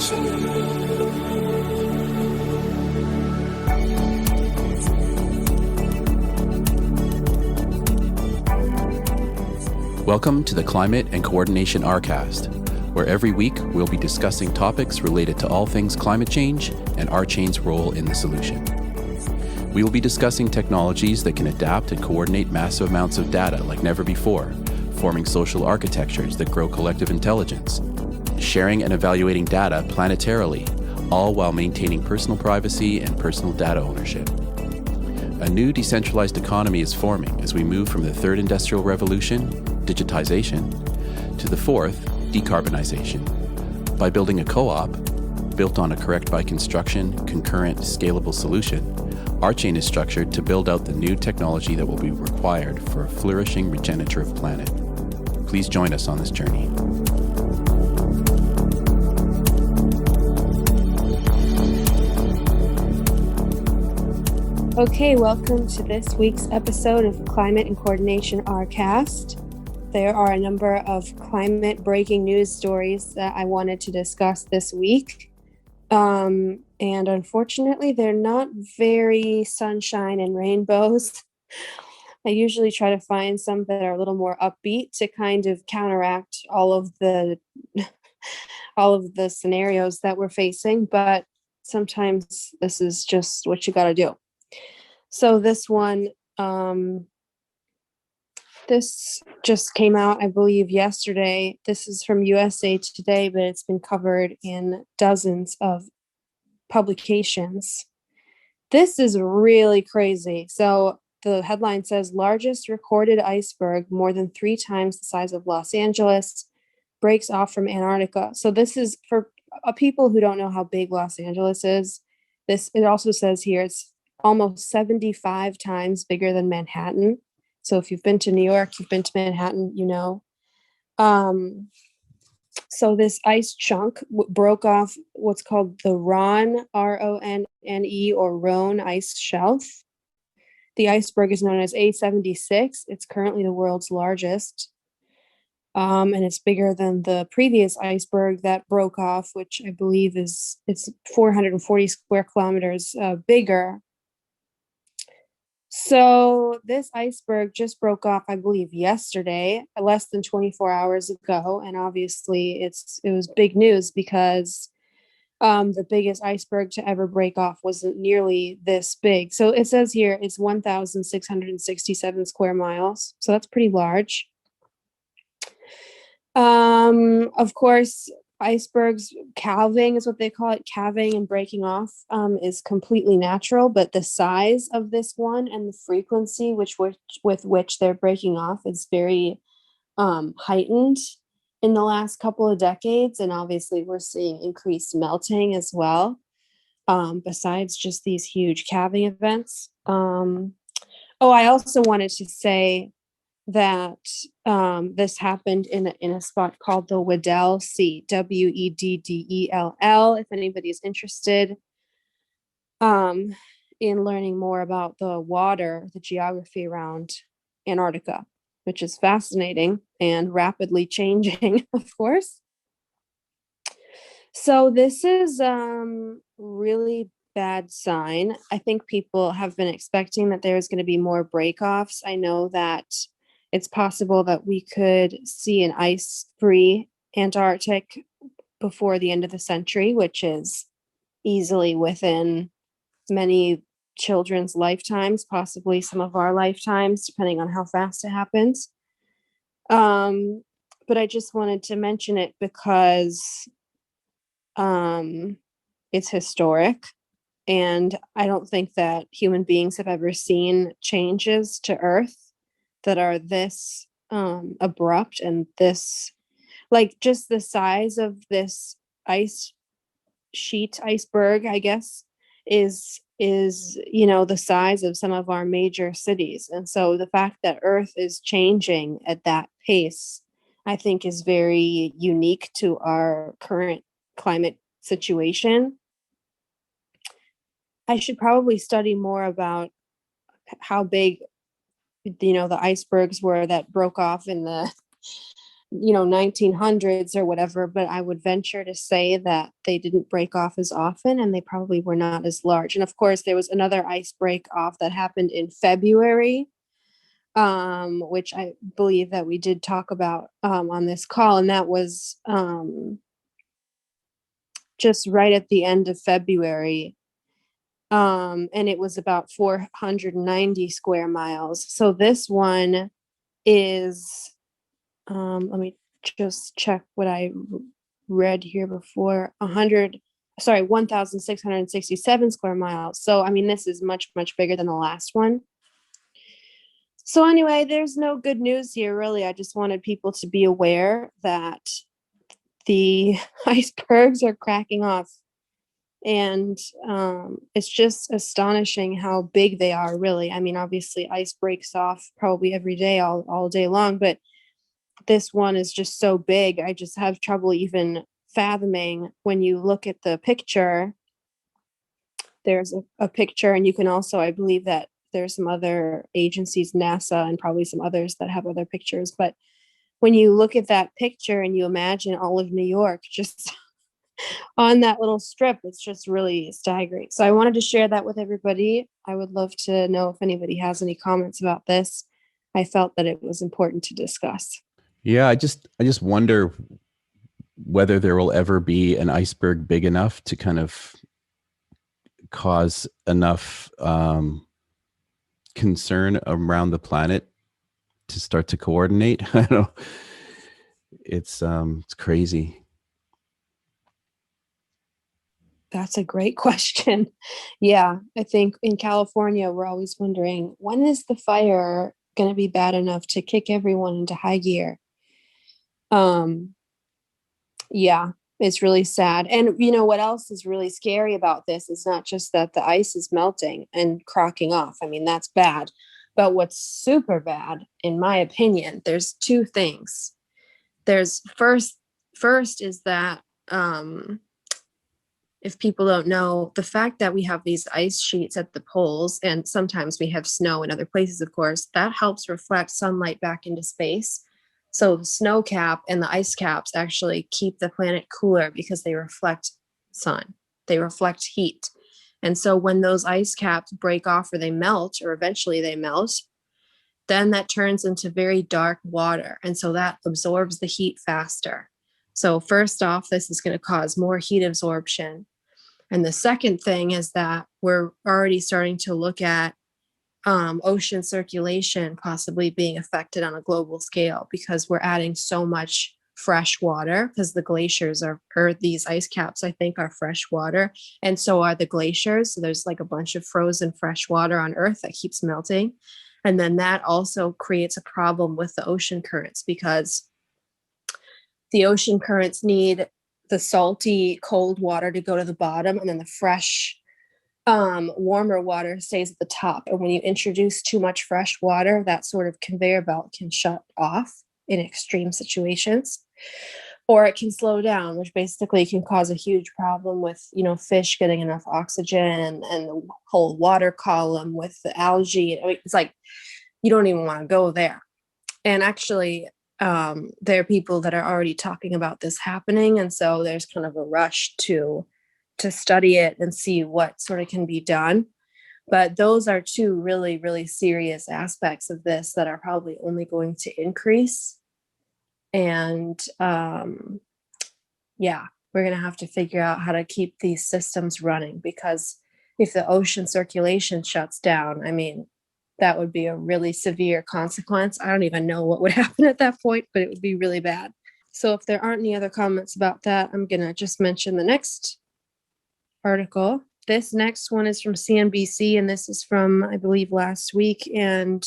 Welcome to the Climate and Coordination RCAST, where every week we'll be discussing topics related to all things climate change and our chain's role in the solution. We will be discussing technologies that can adapt and coordinate massive amounts of data like never before, forming social architectures that grow collective intelligence, sharing and evaluating data planetarily, all while maintaining personal privacy and personal data ownership. A new decentralized economy is forming as we move from the third industrial revolution, digitization, to the fourth, decarbonization. By building a co-op, built on a correct by construction, concurrent, scalable solution, our chain is structured to build out the new technology that will be required for a flourishing regenerative planet. Please join us on this journey. Okay, welcome to this week's episode of Climate and Coordination RCAST. There are a number of climate breaking news stories that I wanted to discuss this week. And unfortunately, they're not very sunshine and rainbows. I usually try to find some that are a little more upbeat to kind of counteract all of the scenarios that we're facing, but sometimes this is just what you got to do. So this one, this just came out, I believe, yesterday. This is from USA Today, but it's been covered in dozens of publications. This is really crazy. So the headline says, largest recorded iceberg, more than 3 times the size of Los Angeles, breaks off from Antarctica. So this is for people who don't know how big Los Angeles is. It also says here it's almost 75 times bigger than Manhattan. So if you've been to New York, you've been to Manhattan, you know. So this ice chunk broke off what's called the Ronne, R-O-N-N-E, or Rhone ice shelf. The iceberg is known as A76. It's currently the world's largest. And it's bigger than the previous iceberg that broke off, which I believe it's 440 square kilometers bigger. So this iceberg just broke off, I believe, yesterday, less than 24 hours ago. And obviously it was big news because the biggest iceberg to ever break off wasn't nearly this big. So it says here it's 1,667 square miles. So that's pretty large. Of course, icebergs calving is what they call it. Calving and breaking off is completely natural, but the size of this one and the frequency with which they're breaking off is very heightened in the last couple of decades. And obviously we're seeing increased melting as well, besides just these huge calving events. I also wanted to say that this happened in a spot called the Weddell Sea, Weddell, if anybody's interested in learning more about the geography around Antarctica, which is fascinating and rapidly changing, of course. So this is really bad sign. I think people have been expecting that there's going to be more breakoffs. I know that it's possible that we could see an ice-free Antarctic before the end of the century, which is easily within many children's lifetimes, possibly some of our lifetimes, depending on how fast it happens. But I just wanted to mention it because it's historic, and I don't think that human beings have ever seen changes to Earth that are this abrupt and this, like, just the size of this iceberg, I guess, is the size of some of our major cities. And so the fact that Earth is changing at that pace, I think, is very unique to our current climate situation. I should probably study more about how big the icebergs were that broke off in the 1900s or whatever, but I would venture to say that they didn't break off as often and they probably were not as large. And of course, there was another ice break off that happened in February, which I believe that we did talk about on this call. And that was just right at the end of February. And it was about 490 square miles. So this one is, let me just check what I read here before. 1,667 square miles. So, I mean, this is much, much bigger than the last one. So anyway, there's no good news here, really. I just wanted people to be aware that the icebergs are cracking off. And it's just astonishing how big they are, really. I mean, obviously, ice breaks off probably every day, all day long, but this one is just so big. I just have trouble even fathoming when you look at the picture. There's a picture, and you can also, I believe that there's some other agencies, NASA, and probably some others that have other pictures. But when you look at that picture and you imagine all of New York just on that little strip, it's just really staggering. So I wanted to share that with everybody. I would love to know if anybody has any comments about this. I felt that it was important to discuss. Yeah, I just wonder whether there will ever be an iceberg big enough to kind of cause enough concern around the planet to start to coordinate. I don't know. It's crazy. That's a great question. Yeah, I think in California, we're always wondering, when is the fire going to be bad enough to kick everyone into high gear? Yeah, it's really sad. And you know what else is really scary about this is not just that the ice is melting and cracking off. I mean, that's bad. But what's super bad, in my opinion, there's two things. There's first is that if people don't know, the fact that we have these ice sheets at the poles, and sometimes we have snow in other places, of course, that helps reflect sunlight back into space. So the snow cap and the ice caps actually keep the planet cooler because they reflect sun, they reflect heat. And so when those ice caps break off or they melt, or eventually they melt, then that turns into very dark water. And so that absorbs the heat faster. So first off, this is going to cause more heat absorption. And the second thing is that we're already starting to look at ocean circulation possibly being affected on a global scale because we're adding so much fresh water, because the glaciers or these ice caps, I think, are fresh water. And so are the glaciers. So there's like a bunch of frozen fresh water on Earth that keeps melting. And then that also creates a problem with the ocean currents, because the ocean currents need the salty, cold water to go to the bottom, and then the fresh, warmer water stays at the top. And when you introduce too much fresh water, that sort of conveyor belt can shut off in extreme situations, or it can slow down, which basically can cause a huge problem with, fish getting enough oxygen and the whole water column with the algae. I mean, it's like, you don't even want to go there. And actually, there are people that are already talking about this happening. And so there's kind of a rush to study it and see what sort of can be done. But those are two really, really serious aspects of this that are probably only going to increase. And we're going to have to figure out how to keep these systems running, because if the ocean circulation shuts down, I mean, that would be a really severe consequence. I don't even know what would happen at that point, but it would be really bad. So if there aren't any other comments about that, I'm going to just mention the next article. This next one is from CNBC, and this is from, I believe, last week. And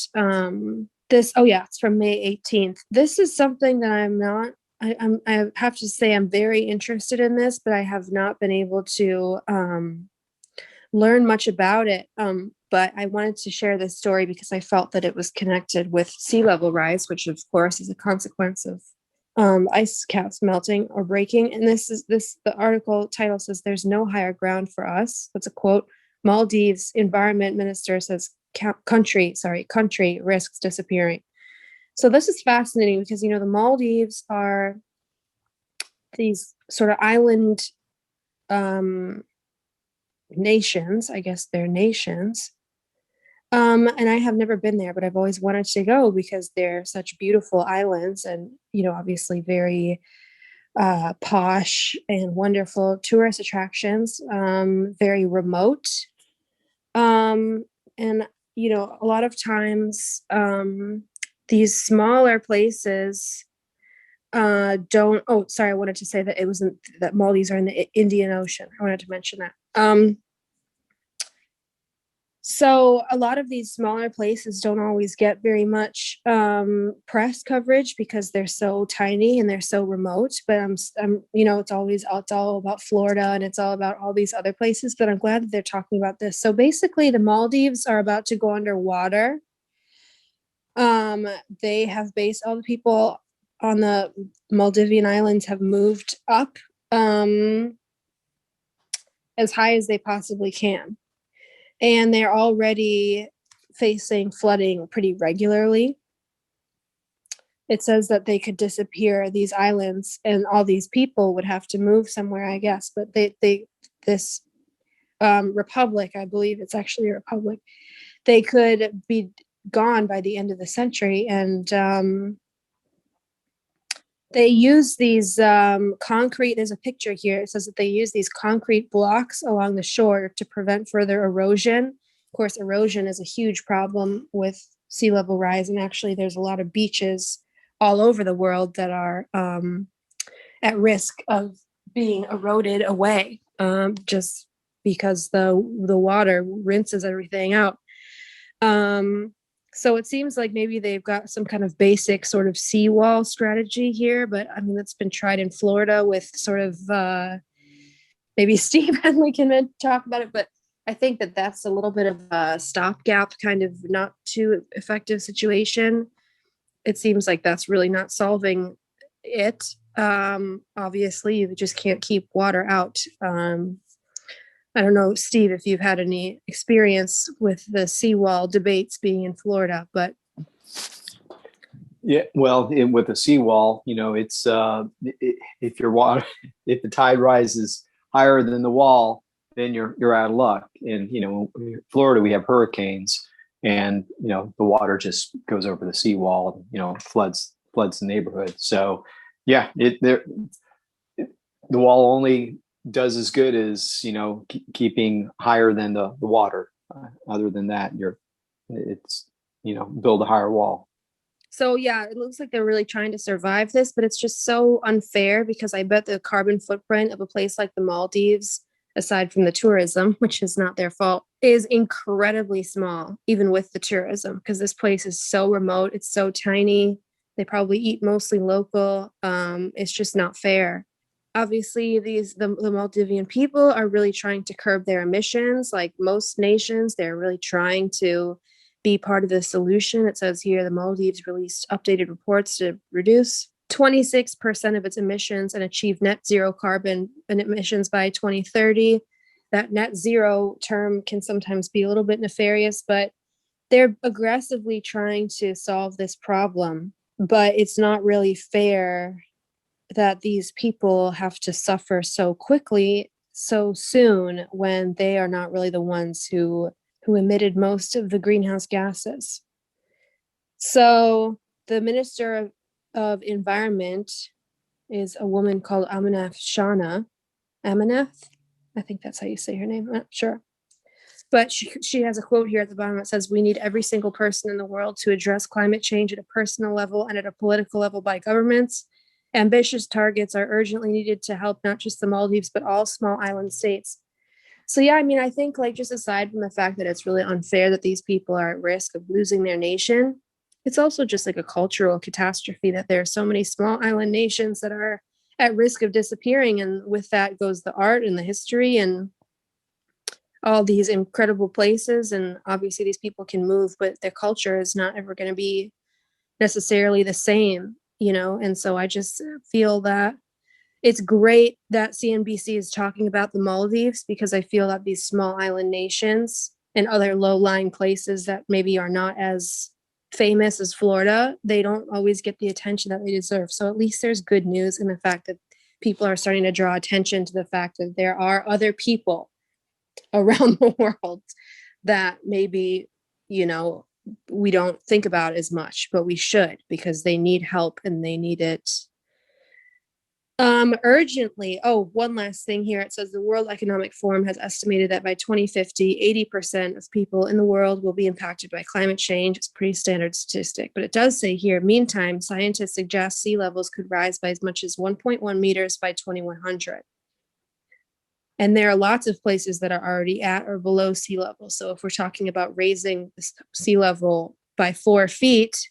it's from May 18th. This is something that I have to say I'm very interested in this, but I have not been able to learn much about it. But I wanted to share this story because I felt that it was connected with sea level rise, which of course is a consequence of ice caps melting or breaking. And the article title says, "There's no higher ground for us." That's a quote. Maldives environment minister says country risks disappearing. So this is fascinating because, the Maldives are these sort of island nations. I guess they're nations. And I have never been there, but I've always wanted to go because they're such beautiful islands and, obviously very posh and wonderful tourist attractions, very remote. And, a lot of times these smaller places don't, oh, sorry, I wanted to say that it wasn't, that Maldives are in the Indian Ocean. I wanted to mention that. So a lot of these smaller places don't always get very much press coverage because they're so tiny and they're so remote. But it's all about Florida and it's all about all these other places. But I'm glad that they're talking about this. So basically, the Maldives are about to go underwater. They have based all the people on the Maldivian islands have moved up as high as they possibly can. And they're already facing flooding pretty regularly. It says that they could disappear, these islands, and all these people would have to move somewhere, I guess. But this republic, I believe it's actually a republic, they could be gone by the end of the century. And they use these concrete, there's a picture here, it says that they use these concrete blocks along the shore to prevent further erosion. Of course, erosion is a huge problem with sea level rise, and actually there's a lot of beaches all over the world that are at risk of being eroded away, just because the water rinses everything out. So it seems like maybe they've got some kind of basic sort of seawall strategy here, but I mean, that's been tried in Florida with sort of maybe Steve and we can talk about it, but I think that that's a little bit of a stopgap, kind of not too effective situation. It seems like that's really not solving it. Obviously, you just can't keep water out. I don't know, Steve, if you've had any experience with the seawall debates being in Florida, but yeah, well, with the seawall, it's if your water, if the tide rises higher than the wall, then you're out of luck. And in Florida we have hurricanes, and the water just goes over the seawall and floods the neighborhood. So yeah, the wall only does as good as keeping higher than the water. Other than that, build a higher wall. So yeah, it looks like they're really trying to survive this, but it's just so unfair because I bet the carbon footprint of a place like the Maldives, aside from the tourism, which is not their fault, is incredibly small, even with the tourism, because this place is so remote, it's so tiny. They probably eat mostly local. It's just not fair. Obviously, the Maldivian people are really trying to curb their emissions. Like most nations, they're really trying to be part of the solution. It says here the Maldives released updated reports to reduce 26% of its emissions and achieve net zero carbon emissions by 2030. That net zero term can sometimes be a little bit nefarious, but they're aggressively trying to solve this problem. But it's not really fair that these people have to suffer so quickly, so soon, when they are not really the ones who emitted most of the greenhouse gases. So the Minister of Environment is a woman called Aminath Shana. Aminath? I think that's how you say her name. I'm not sure. But she has a quote here at the bottom that says, "We need every single person in the world to address climate change at a personal level and at a political level by governments. Ambitious targets are urgently needed to help not just the Maldives, but all small island states." So yeah, I mean, I think like just aside from the fact that it's really unfair that these people are at risk of losing their nation, it's also just like a cultural catastrophe that there are so many small island nations that are at risk of disappearing. And with that goes the art and the history and all these incredible places. And obviously these people can move, but their culture is not ever going to be necessarily the same, And so I just feel that it's great that CNBC is talking about the Maldives, because I feel that these small island nations and other low-lying places that maybe are not as famous as Florida, they don't always get the attention that they deserve. So at least there's good news in the fact that people are starting to draw attention to the fact that there are other people around the world that maybe, we don't think about as much, but we should, because they need help and they need it urgently. Oh, one last thing here. It says the World Economic Forum has estimated that by 2050, 80% of people in the world will be impacted by climate change. It's a pretty standard statistic, but it does say here, meantime, scientists suggest sea levels could rise by as much as 1.1 meters by 2100. And there are lots of places that are already at or below sea level. So if we're talking about raising the sea level by 4 feet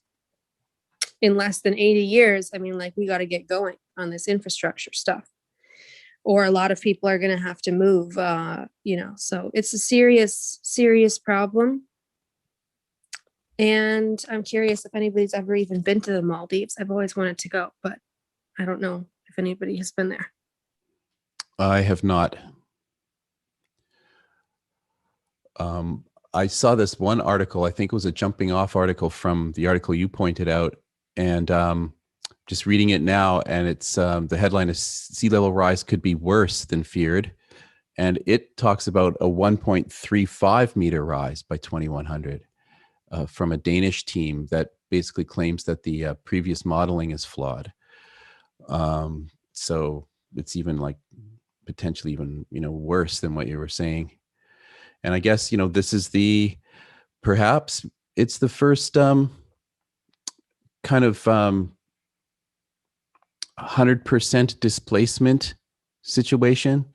in less than 80 years, I mean, we got to get going on this infrastructure stuff, or a lot of people are going to have to move, so it's a serious problem. And I'm curious if anybody's ever even been to the Maldives. I've always wanted to go, but I don't know if anybody has been there. I have not. I saw this one article, I think it was a jumping off article from the article you pointed out, and just reading it now, and it's the headline is sea level rise could be worse than feared, and it talks about a 1.35 meter rise by 2100 from a Danish team that basically claims that the previous modeling is flawed. So it's even potentially even worse than what you were saying. And I guess this is perhaps it's the first kind of 100% displacement situation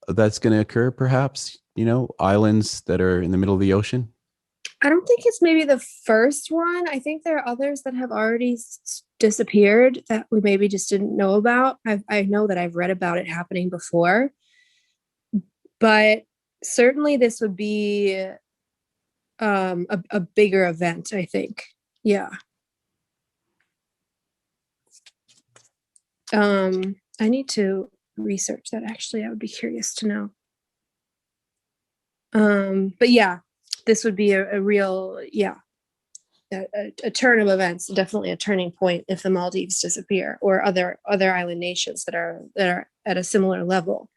that's going to occur, perhaps, islands that are in the middle of the ocean. I don't think it's maybe the first one. I think there are others that have already disappeared that we maybe just didn't know about. I know that I've read about it happening before, but certainly this would be a bigger event, I think. Yeah. I need to research that. Actually, I would be curious to know. But yeah, this would be a real, a turn of events, definitely a turning point if the Maldives disappear, or other island nations that are at a similar level,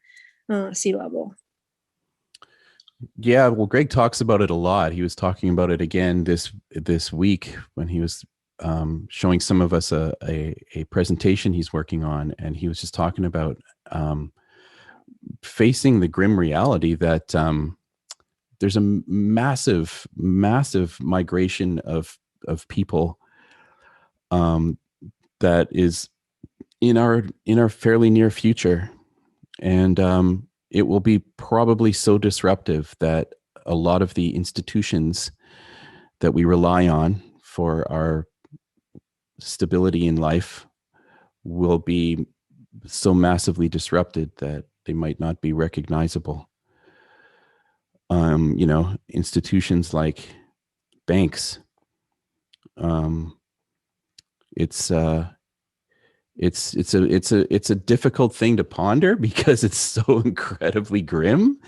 sea level. Yeah, well, Greg talks about it a lot. He was talking about it again this week when he was showing some of us a presentation he's working on, and he was just talking about facing the grim reality that there's a massive migration of people that is in our fairly near future, and it will be probably so disruptive that a lot of the institutions that we rely on for our stability in life will be so massively disrupted that they might not be recognizable. Institutions like banks. It's a difficult thing to ponder because it's so incredibly grim.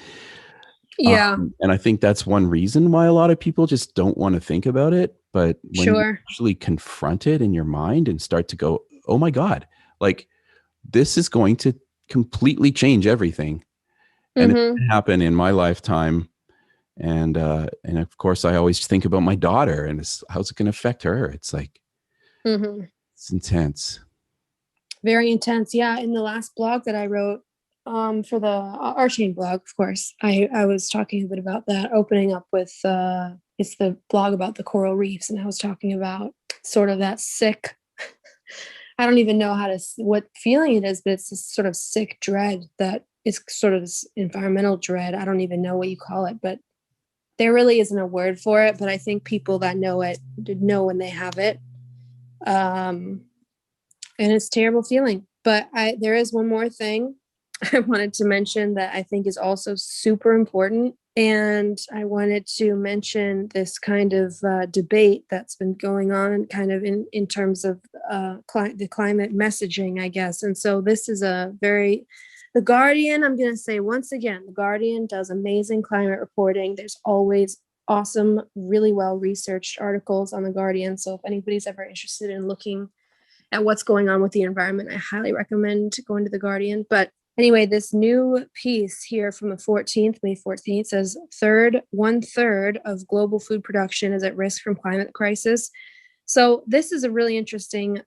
Yeah. And I think that's one reason why a lot of people just don't want to think about it. But when you actually confront it in your mind and start to go, oh my God, this is going to completely change everything. And it's going to happen in my lifetime. And of course, I always think about my daughter and how's it going to affect her? It's it's intense. Very intense. Yeah. In the last blog that I wrote for the Archain blog, of course, I was talking a bit about that, opening up with it's the blog about the coral reefs. And I was talking about sort of that sick, I don't even know what feeling it is, but it's this sort of sick dread that is sort of this environmental dread. I don't even know what you call it, but there really isn't a word for it. But I think people that know it know when they have it. And it's a terrible feeling. But there is one more thing I wanted to mention that I think is also super important. And I wanted to mention this kind of debate that's been going on kind of in terms of the climate messaging, I guess. And so this is The Guardian, I'm going to say once again, The Guardian does amazing climate reporting. There's always awesome, really well researched articles on The Guardian. So if anybody's ever interested in looking at what's going on with the environment, I highly recommend going to The Guardian. But anyway, this new piece here from the 14th, May 14th, says 1/3 of global food production is at risk from climate crisis. So this is a really interesting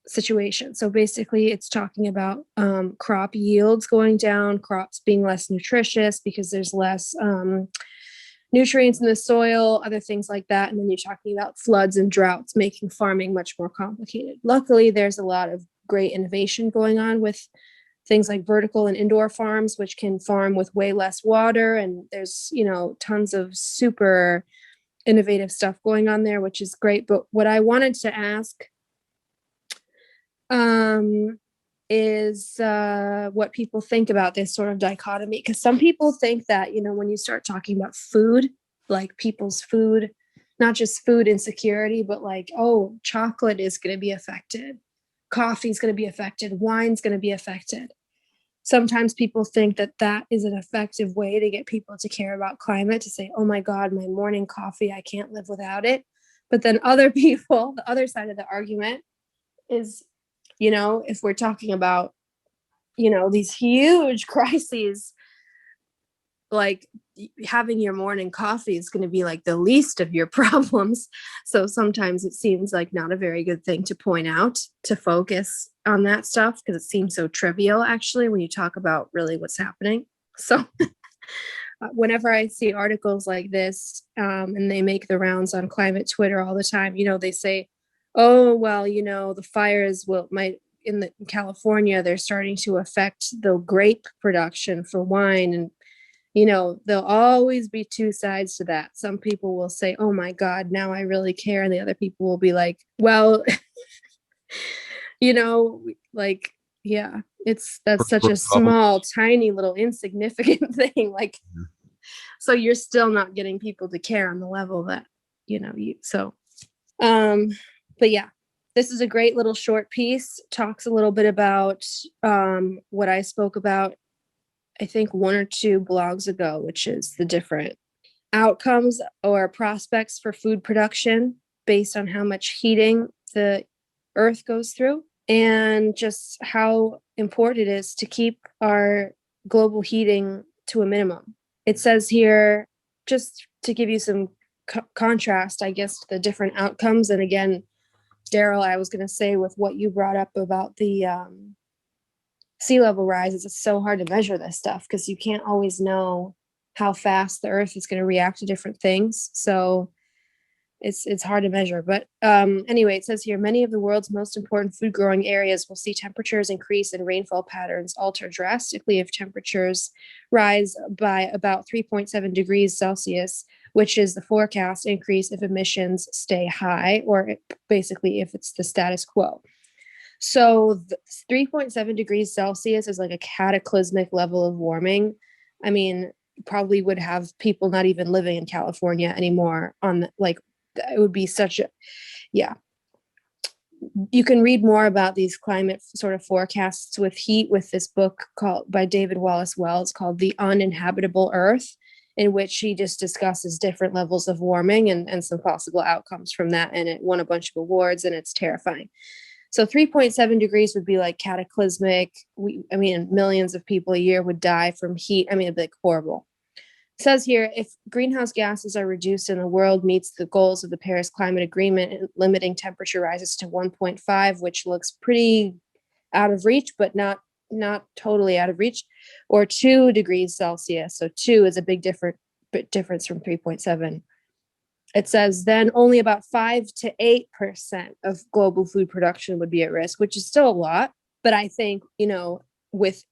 situation. So basically it's talking about crop yields going down, crops being less nutritious because there's less nutrients in the soil, other things like that. And then you're talking about floods and droughts, making farming much more complicated. Luckily, there's a lot of great innovation going on with things like vertical and indoor farms, which can farm with way less water. And there's, tons of super innovative stuff going on there, which is great. But what I wanted to ask is what people think about this sort of dichotomy, because some people think that when you start talking about food, like people's food, not just food insecurity, but like, oh, chocolate is going to be affected, coffee is going to be affected, wine's going to be affected. Sometimes people think that that is an effective way to get people to care about climate, to say, oh my God, my morning coffee, I can't live without it. But then other people, the other side of the argument is, if we're talking about, these huge crises, like having your morning coffee is going to be like the least of your problems. So sometimes it seems like not a very good thing to point out, to focus on that stuff, because it seems so trivial actually when you talk about really what's happening. So whenever I see articles like this, and they make the rounds on climate Twitter all the time, they say, oh, well, the fires in California, they're starting to affect the grape production for wine. And, there'll always be two sides to that. Some people will say, oh my God, now I really care. And the other people will be like, well, like, yeah, that's such a small, tiny little insignificant thing. Like, so you're still not getting people to care on the level that, but yeah, this is a great little short piece, talks a little bit about what I spoke about, I think 1 or 2 blogs ago, which is the different outcomes or prospects for food production based on how much heating the earth goes through, and just how important it is to keep our global heating to a minimum. It says here, just to give you some contrast, I guess, the different outcomes. And again, Darryl, I was going to say with what you brought up about the sea level rises, it's so hard to measure this stuff because you can't always know how fast the earth is going to react to different things. So it's hard to measure. But anyway, it says here, many of the world's most important food growing areas will see temperatures increase and rainfall patterns alter drastically if temperatures rise by about 3.7 degrees Celsius, which is the forecast increase if emissions stay high, or basically if it's the status quo. So 3.7 degrees Celsius is like a cataclysmic level of warming. I mean, probably would have people not even living in California anymore it would be such a, yeah. You can read more about these climate sort of forecasts with heat with this book by David Wallace Wells called The Uninhabitable Earth, in which he just discusses different levels of warming and some possible outcomes from that. And it won a bunch of awards, and it's terrifying. So 3.7 degrees would be like cataclysmic. Millions of people a year would die from heat. It'd be like horrible. It says here, if greenhouse gases are reduced and the world meets the goals of the Paris Climate Agreement, limiting temperature rises to 1.5, which looks pretty out of reach, but not totally out of reach, or 2 degrees Celsius. So 2 is a big difference from 3.7. It says then only about 5 to 8% of global food production would be at risk, which is still a lot. But I think, with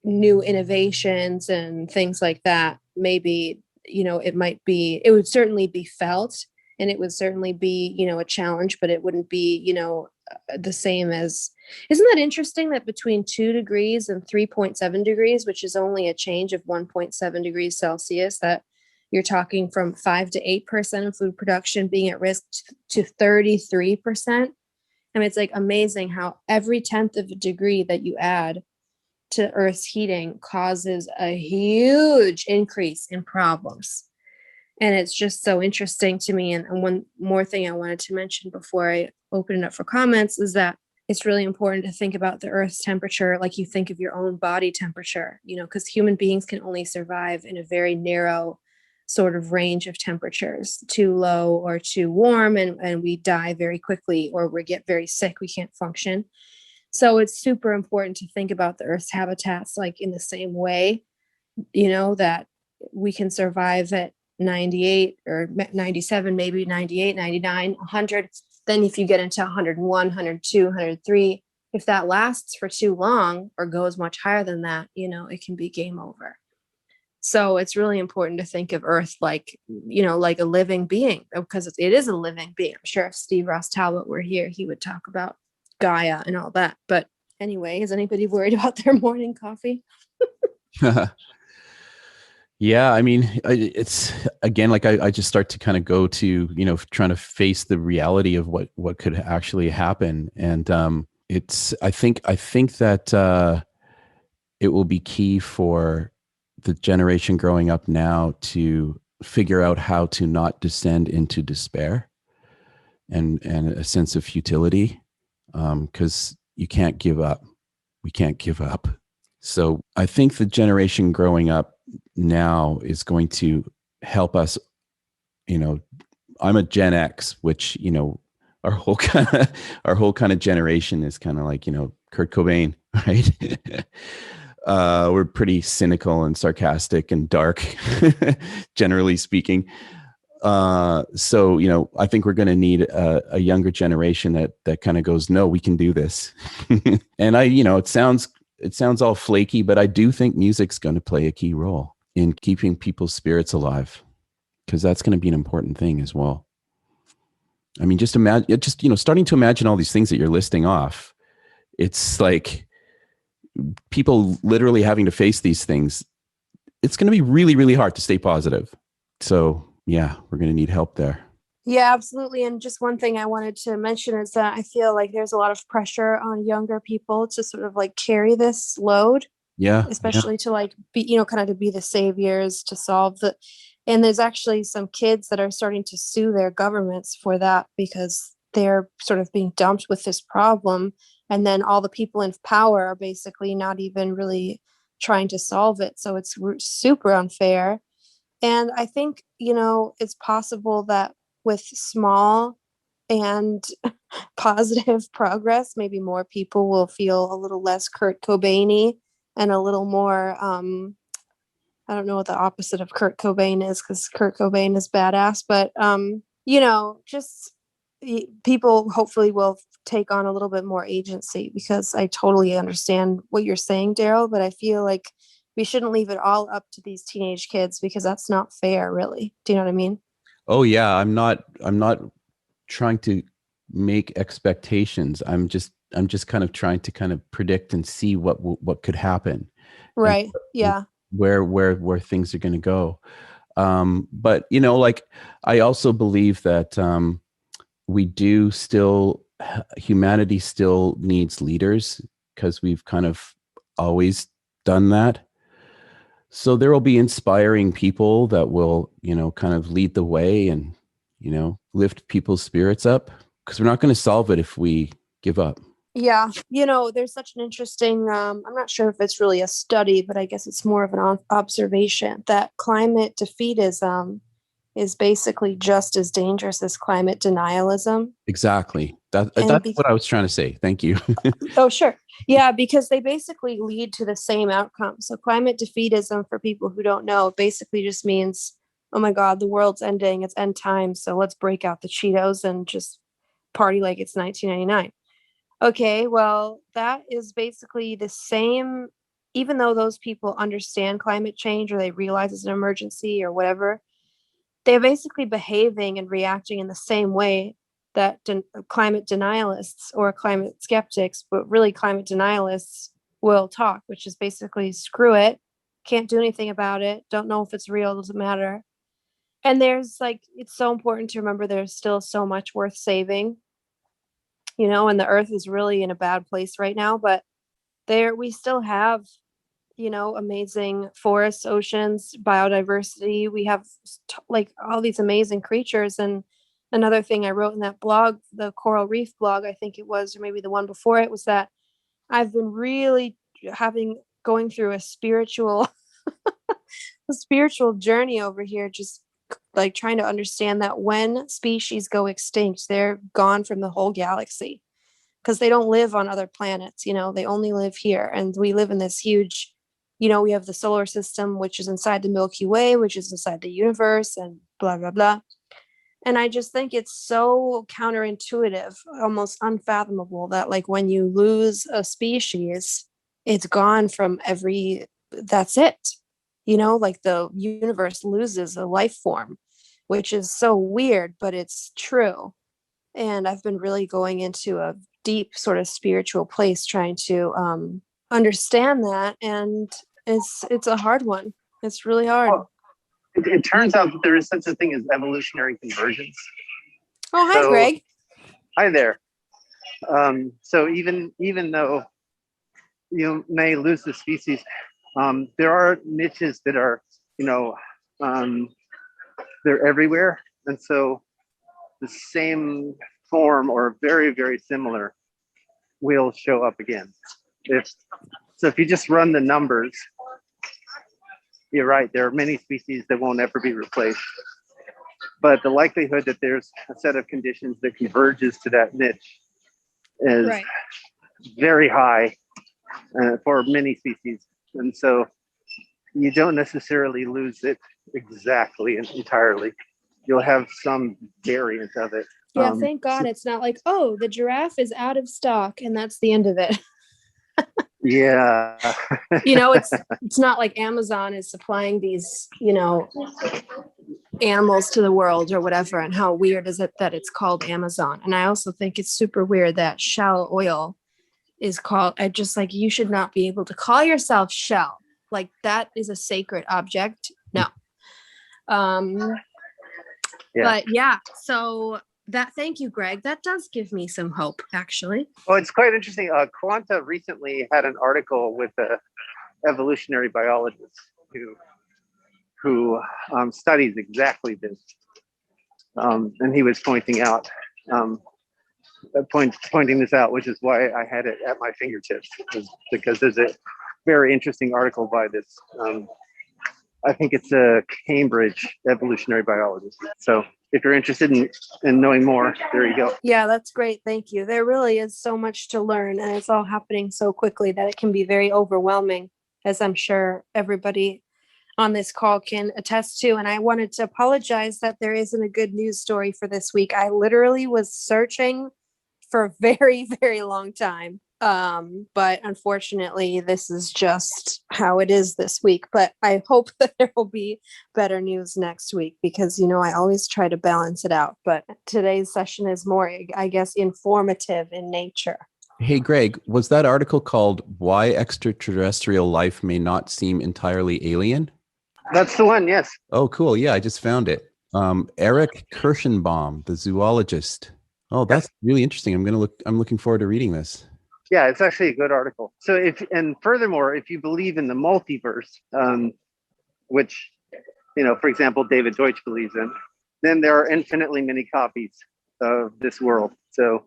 new innovations and things like that, maybe, it would certainly be felt, and it would certainly be, a challenge, but it wouldn't be, the same as, isn't that interesting that between 2 degrees and 3.7 degrees, which is only a change of 1.7 degrees Celsius, that you're talking from 5 to 8% of food production being at risk to 33%. It's like amazing how every 1/10 of a degree that you add to Earth's heating causes a huge increase in problems. And it's just so interesting to me. And one more thing I wanted to mention before I open it up for comments is that it's really important to think about the Earth's temperature like you think of your own body temperature, because human beings can only survive in a very narrow sort of range of temperatures, too low or too warm, and we die very quickly, or we get very sick, we can't function. So it's super important to think about the Earth's habitats like in the same way, that we can survive at 98 or 97, maybe 98, 99, 100. Then if you get into 101, 102, 103, if that lasts for too long or goes much higher than that, it can be game over. So it's really important to think of Earth like, like a living being, because it is a living being. I'm sure if Steve Ross Talbot were here, he would talk about Gaia and all that. But anyway, is anybody worried about their morning coffee? Yeah, I mean, it's again, like I just start to kind of go to, trying to face the reality of what could actually happen. And I think that it will be key for the generation growing up now to figure out how to not descend into despair and a sense of futility, because you can't give up. We can't give up. So I think the generation growing up now is going to help us. I'm a Gen X, which, our whole kind of generation is kind of like, Kurt Cobain, right? We're pretty cynical and sarcastic and dark, generally speaking. So, I think we're going to need a younger generation that kind of goes, no, we can do this. And it sounds all flaky, but I do think music's going to play a key role in keeping people's spirits alive, because that's going to be an important thing as well. I mean, just imagine, starting to imagine all these things that you're listing off. It's like people literally having to face these things. It's going to be really, really hard to stay positive. So yeah, we're going to need help there. Yeah, absolutely. And just one thing I wanted to mention is that I feel like there's a lot of pressure on younger people to sort of like carry this load. Yeah. Especially to like be, kind of to be the saviors, to solve and there's actually some kids that are starting to sue their governments for that, because they're sort of being dumped with this problem. And then all the people in power are basically not even really trying to solve it. So it's super unfair. And I think, it's possible that with small and positive progress, maybe more people will feel a little less Kurt Cobain-y and a little more, I don't know what the opposite of Kurt Cobain is, because Kurt Cobain is badass, but, just people hopefully will take on a little bit more agency, because I totally understand what you're saying, Darryl, but I feel like we shouldn't leave it all up to these teenage kids, because that's not fair, really. Do you know what I mean? Oh yeah. I'm not trying to make expectations. I'm just kind of trying to kind of predict and see what could happen. Right. Yeah. Where things are going to go. But like, I also believe that humanity still needs leaders, because we've kind of always done that. So there will be inspiring people that will, kind of lead the way and, lift people's spirits up, because we're not going to solve it if we give up. Yeah. There's such an interesting, I'm not sure if it's really a study, but I guess it's more of an observation that climate defeatism is basically just as dangerous as climate denialism. Exactly. That's what I was trying to say. Thank you. Oh, sure. Yeah, because they basically lead to the same outcome. So climate defeatism, for people who don't know, basically just means, oh my God, the world's ending, it's end time. So let's break out the Cheetos and just party like it's 1999. Okay, well, that is basically the same, even though those people understand climate change or they realize it's an emergency or whatever, they're basically behaving and reacting in the same way that climate denialists or climate skeptics, but really climate denialists, will talk, which is basically screw it, can't do anything about it, don't know if it's real, doesn't matter. And it's so important to remember there's still so much worth saving, and the earth is really in a bad place right now, but we still have amazing forests, oceans, biodiversity. We have like all these amazing creatures. And another thing I wrote in that blog, the coral reef blog, I think it was, or maybe the one before it, was that I've been really going through a spiritual journey over here, just like trying to understand that when species go extinct, they're gone from the whole galaxy, because they don't live on other planets. They only live here, and we live in this huge, we have the solar system, which is inside the Milky Way, which is inside the universe, and blah blah blah. And I just think it's so counterintuitive, almost unfathomable, that like when you lose a species, it's gone from that's it. Like the universe loses a life form, which is so weird, but it's true. And I've been really going into a deep sort of spiritual place, trying to understand that. And it's a hard one. It's really hard. Well, it turns out that there is such a thing as evolutionary convergence. Oh, hi, Greg. Hi there. So even though you may lose the species, there are niches that are, they're everywhere. And so the same form or very, very similar will show up again. If you just run the numbers, you're right, there are many species that won't ever be replaced. But the likelihood that there's a set of conditions that converges to that niche is very high for many species. And so you don't necessarily lose it exactly and entirely. You'll have some variant of it. Yeah, thank God it's not like, oh, the giraffe is out of stock and that's the end of it. Yeah. It's not like Amazon is supplying these, animals to the world or whatever. And how weird is it that it's called Amazon? And I also think it's super weird that Shell Oil is called, I just like, you should not be able to call yourself Shell. Like that is a sacred object. No. But yeah, so thank you, Greg. That does give me some hope, actually. Well, it's quite interesting. Quanta recently had an article with a evolutionary biologist who studies exactly this. And he was pointing this out, which is why I had it at my fingertips, because there's a very interesting article by this. I think it's a Cambridge evolutionary biologist. So if you're interested in knowing more, there you go. Yeah, that's great. Thank you. There really is so much to learn, and it's all happening so quickly that it can be very overwhelming, as I'm sure everybody on this call can attest to. And I wanted to apologize that there isn't a good news story for this week. I literally was searching for a very, very long time. But unfortunately, this is just how it is this week. But I hope that there will be better news next week, because, I always try to balance it out. But today's session is more, I guess, informative in nature. Hey, Greg, was that article called Why Extraterrestrial Life May Not Seem Entirely Alien? That's the one, yes. Oh, cool. Yeah, I just found it. Eric Kirschenbaum, the zoologist. Oh, that's really interesting. I'm looking forward to reading this. Yeah, it's actually a good article. So furthermore, if you believe in the multiverse, which, for example, David Deutsch believes in, then there are infinitely many copies of this world. So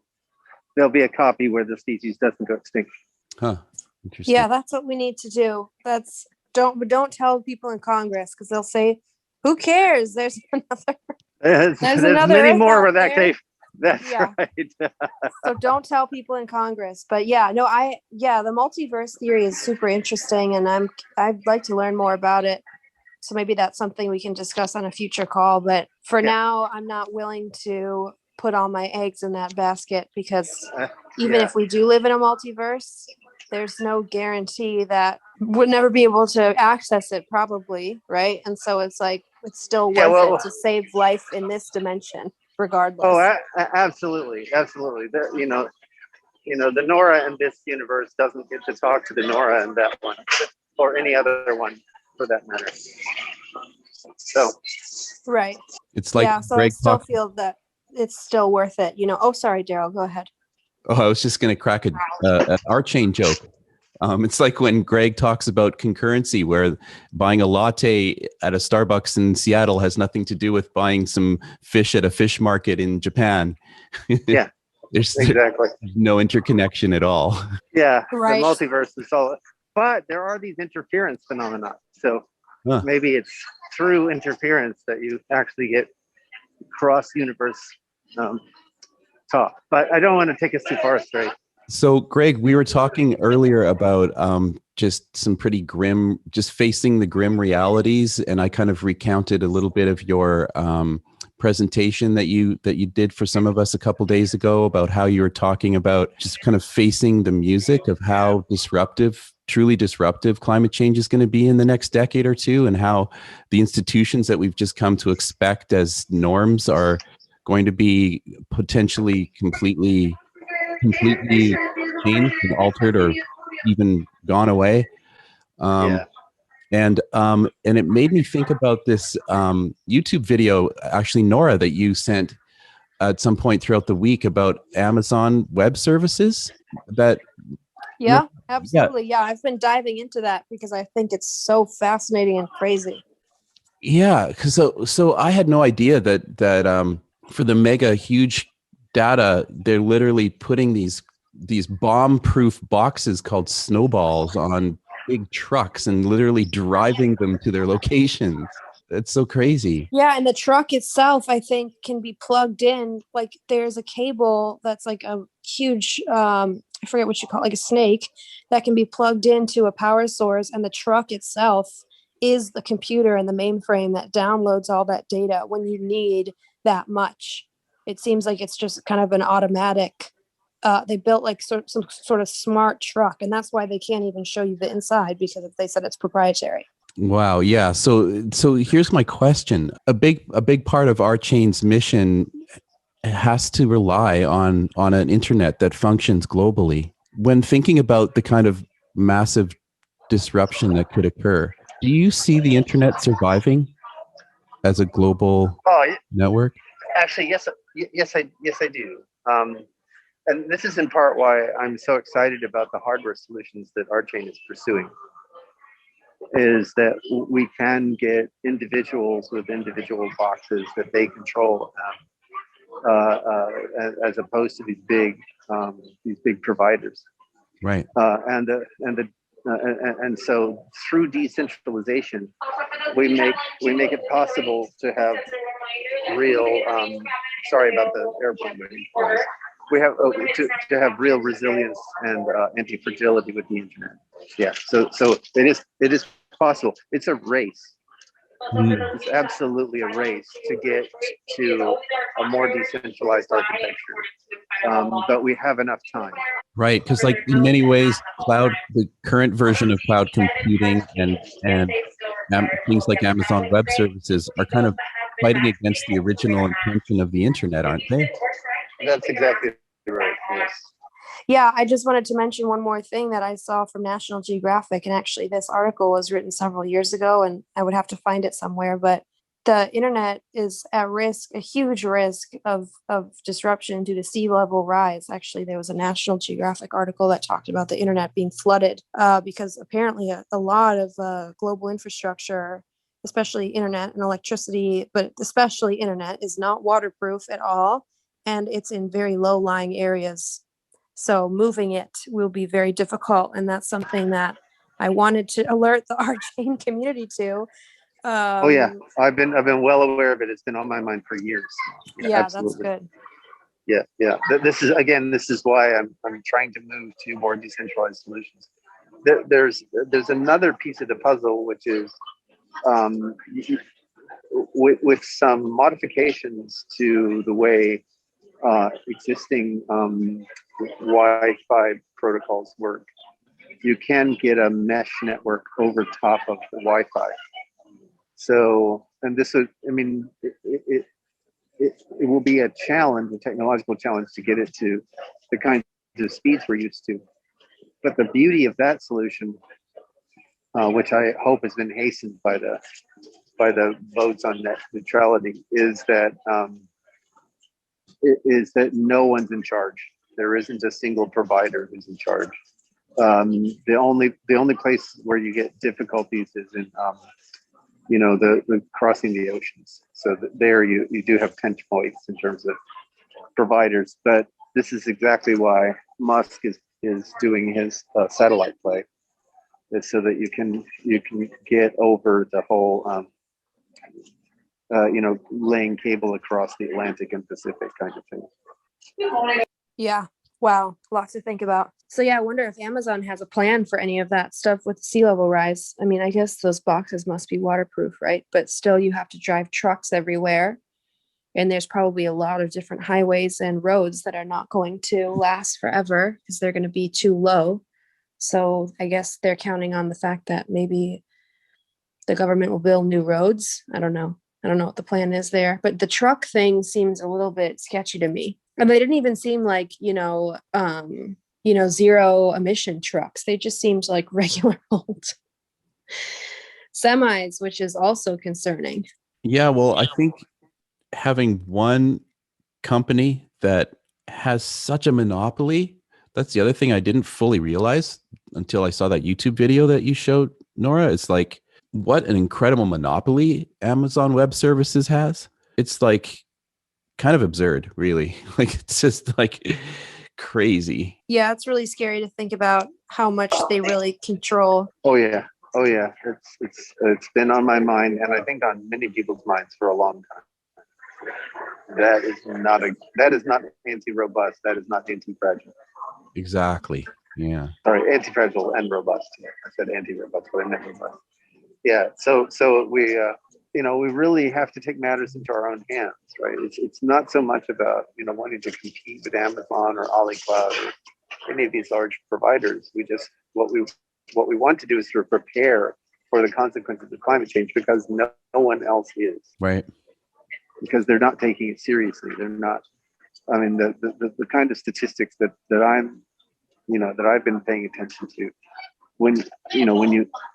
there'll be a copy where the species doesn't go extinct. Huh. Interesting. Yeah, that's what we need to do. Don't tell people in Congress, because they'll say, who cares? There's another. There's many more where that case. That's right. So don't tell people in Congress. But the multiverse theory is super interesting, and I'd like to learn more about it. So maybe that's something we can discuss on a future call. But for now, I'm not willing to put all my eggs in that basket, because even if we do live in a multiverse, there's no guarantee that we'll never be able to access it, probably, right? And so it's like, it's still worth it to save life in this dimension, regardless. Oh, absolutely. The Nora in this universe doesn't get to talk to the Nora in that one, or any other one for that matter. So, right. It's like, so I still feel that it's still worth it. Oh, sorry, Darryl, go ahead. Oh, I was just going to crack an R-chain joke. It's like when Greg talks about concurrency, where buying a latte at a Starbucks in Seattle has nothing to do with buying some fish at a fish market in Japan. Yeah, There's exactly. no interconnection at all. Yeah, Right. the multiverse is all, but there are these interference phenomena. So maybe it's through interference that you actually get cross universe talk. But I don't want to take us too far astray. So, Greg, we were talking earlier about just some pretty grim, just facing the grim realities, and I kind of recounted a little bit of your presentation that you did for some of us a couple days ago about how you were talking about just kind of facing the music of how disruptive, truly disruptive climate change is going to be in the next decade or two, and how the institutions that we've just come to expect as norms are going to be potentially completely changed and altered or even gone away. And it made me think about this YouTube video, actually, Nora, that you sent at some point throughout the week about Amazon Web Services. Yeah, absolutely. Yeah, I've been diving into that because I think it's so fascinating and crazy. Yeah, because so I had no idea that for the mega huge data, they're literally putting these bomb-proof boxes called snowballs on big trucks and literally driving them to their locations. It's so crazy. Yeah, and the truck itself, I think, can be plugged in. Like there's a cable that's like a huge, I forget what you call it, like a snake that can be plugged into a power source, and the truck itself is the computer and the mainframe that downloads all that data when you need that much. It seems like it's just kind of an automatic. They built like some sort of smart truck, and that's why they can't even show you the inside, because they said it's proprietary. Wow. Yeah. So here's my question. A big part of our chain's mission has to rely on an internet that functions globally. When thinking about the kind of massive disruption that could occur, do you see the internet surviving as a global network? Actually, yes, I do. And this is in part why I'm so excited about the hardware solutions that our chain is pursuing. Is that we can get individuals with individual boxes that they control, as opposed to these big providers. Right. And so through decentralization, we make it possible to have real. Sorry about the airplane waiting for us. We have to have real resilience and anti-fragility with the internet. Yeah. So it is possible. It's a race. It's absolutely a race to get to a more decentralized architecture. But we have enough time. Right, because like in many ways, the current version of cloud computing and things like Amazon Web Services are kind of fighting against the original intention of the internet, aren't they? That's exactly right. Yes. Yeah, I just wanted to mention one more thing that I saw from National Geographic, and actually this article was written several years ago, and I would have to find it somewhere, but the internet is at risk, a huge risk of disruption due to sea level rise. Actually, there was a National Geographic article that talked about the internet being flooded because apparently a lot of global infrastructure, especially internet and electricity, but especially internet, is not waterproof at all, and it's in very low-lying areas. So moving it will be very difficult, and that's something that I wanted to alert the R-Chain community to. I've been well aware of it. It's been on my mind for years. Yeah, absolutely. That's good. Yeah. This is why I'm trying to move to more decentralized solutions. There's another piece of the puzzle, which is with some modifications to the way existing Wi-Fi protocols work, you can get a mesh network over top of the Wi-Fi. So, and this is, I mean, it will be a challenge, a technological challenge, to get it to the kinds of speeds we're used to. But the beauty of that solution, which I hope has been hastened by the votes on net neutrality, is that no one's in charge. There isn't a single provider who's in charge. The only place where you get difficulties is in the crossing the oceans. So there you do have pinch points in terms of providers. But this is exactly why Musk is doing his satellite play, is so that you can get over the whole laying cable across the Atlantic and Pacific kind of thing. Yeah. Wow. Lots to think about. So yeah, I wonder if Amazon has a plan for any of that stuff with sea level rise. I mean, I guess those boxes must be waterproof, right? But still, you have to drive trucks everywhere. And there's probably a lot of different highways and roads that are not going to last forever because they're going to be too low. So I guess they're counting on the fact that maybe the government will build new roads. I don't know what the plan is there. But the truck thing seems a little bit sketchy to me. And they didn't even seem like, zero emission trucks. They just seemed like regular old semis, which is also concerning. Yeah, well, I think having one company that has such a monopoly, that's the other thing I didn't fully realize until I saw that YouTube video that you showed, Nora. It's like, what an incredible monopoly Amazon Web Services has. It's like kind of absurd, really. Like, it's just like crazy. Yeah, it's really scary to think about how much they really control. Oh yeah. It's been on my mind, and I think on many people's minds for a long time. That is not anti-robust. That is not anti-fragile. Exactly. Yeah. Sorry, anti-fragile and robust. I said anti-robust, but I meant robust. Yeah. So we we really have to take matters into our own hands, right? It's not so much about wanting to compete with Amazon or AliCloud or any of these large providers. What we want to do is sort of prepare for the consequences of climate change, because no one else is. Right. Because they're not taking it seriously. They're not. I mean, the kind of statistics that I've been paying attention to, when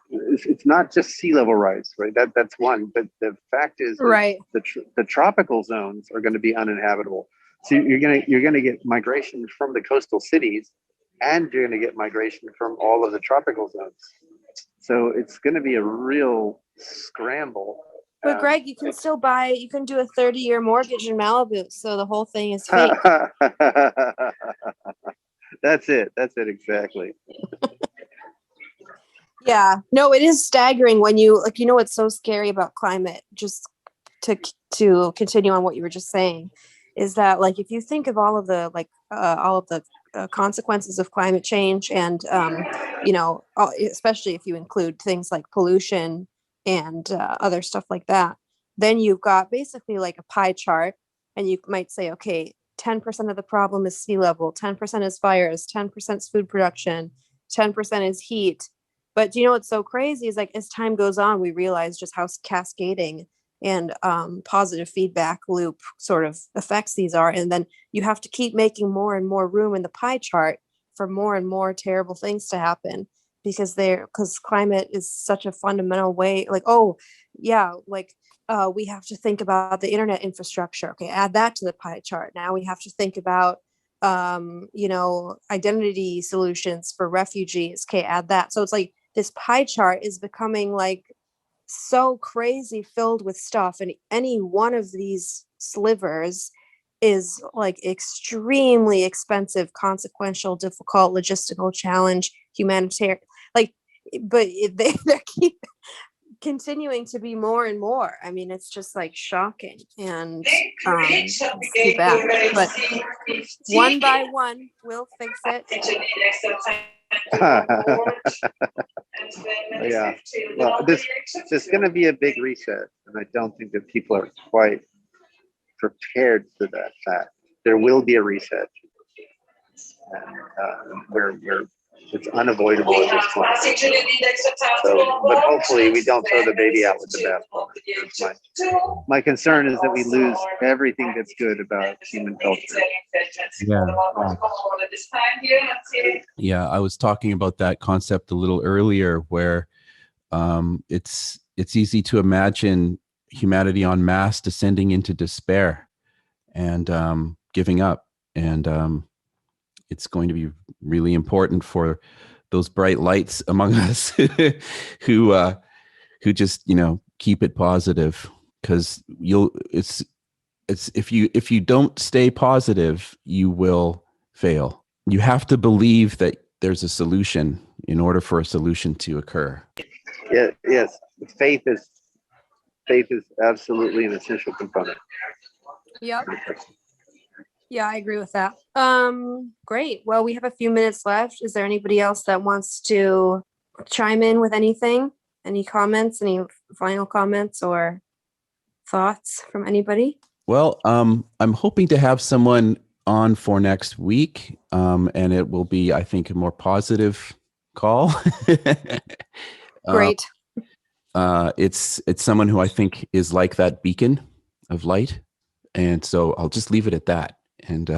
it's not just sea level rise, right? That's one. But the fact is, right, the tropical zones are going to be uninhabitable. So you're gonna get migration from the coastal cities, and you're going to get migration from all of the tropical zones. So it's going to be a real scramble. But Greg, you can do a 30-year mortgage in Malibu. So the whole thing is fake. That's it exactly. Yeah, no, it is staggering when you what's so scary about climate, just to continue on what you were just saying, is that if you think of all of the consequences of climate change, and especially if you include things like pollution and other stuff like that, then you've got basically a pie chart, and you might say, okay, 10% of the problem is sea level, 10% is fires, 10% is food production, 10% is heat. But what's so crazy is as time goes on, we realize just how cascading and positive feedback loop sort of effects these are. And then you have to keep making more and more room in the pie chart for more and more terrible things to happen, because climate is such a fundamental way. We have to think about the internet infrastructure. Okay, add that to the pie chart. Now we have to think about identity solutions for refugees. Okay, add that. So it's this pie chart is becoming so crazy filled with stuff, and any one of these slivers is extremely expensive, consequential, difficult, logistical challenge, humanitarian, but they keep continuing to be more and more. I mean, it's just shocking, and it's too bad. But one by one, we'll fix it. Yeah. Well, there's going to be a big reset, and I don't think that people are quite prepared for that fact. There will be a reset, and where it's unavoidable at this point. So, but hopefully we don't throw the baby out with the bathwater. My concern is that we lose everything that's good about human culture. Yeah, I was talking about that concept a little earlier, where it's easy to imagine humanity en masse descending into despair and giving up. And it's going to be really important for those bright lights among us who just, keep it positive, because it's if you don't stay positive, you will fail. You have to believe that there's a solution in order for a solution to occur. Yeah, yes. Faith is absolutely an essential component. Yep. Yeah, I agree with that. Great. Well, we have a few minutes left. Is there anybody else that wants to chime in with anything? Any comments, any final comments or thoughts from anybody? Well, I'm hoping to have someone on for next week, and it will be, I think, a more positive call. Great. It's someone who I think is like that beacon of light, and so I'll just leave it at that. And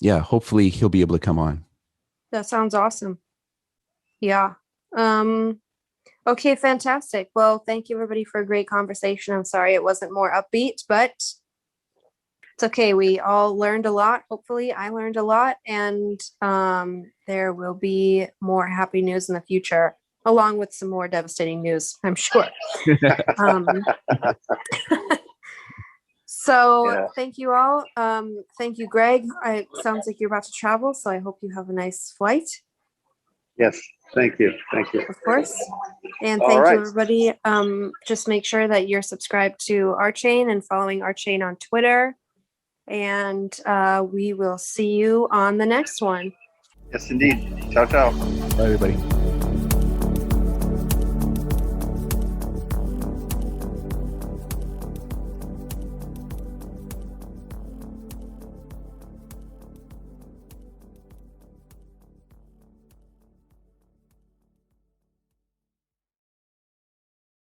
yeah, hopefully he'll be able to come on. That sounds awesome. Yeah. Okay, fantastic. Well, thank you everybody for a great conversation. I'm sorry it wasn't more upbeat, but it's okay. We all learned a lot. Hopefully I learned a lot, and there will be more happy news in the future, along with some more devastating news, I'm sure. So Yeah. thank you all. Thank you, Greg. It sounds like you're about to travel, so I hope you have a nice flight. Yes, thank you. Thank you. Of course. And All thank right. you, everybody. Just make sure that you're subscribed to our chain and following our chain on Twitter. And we will see you on the next one. Yes, indeed. Ciao, ciao. Bye, everybody.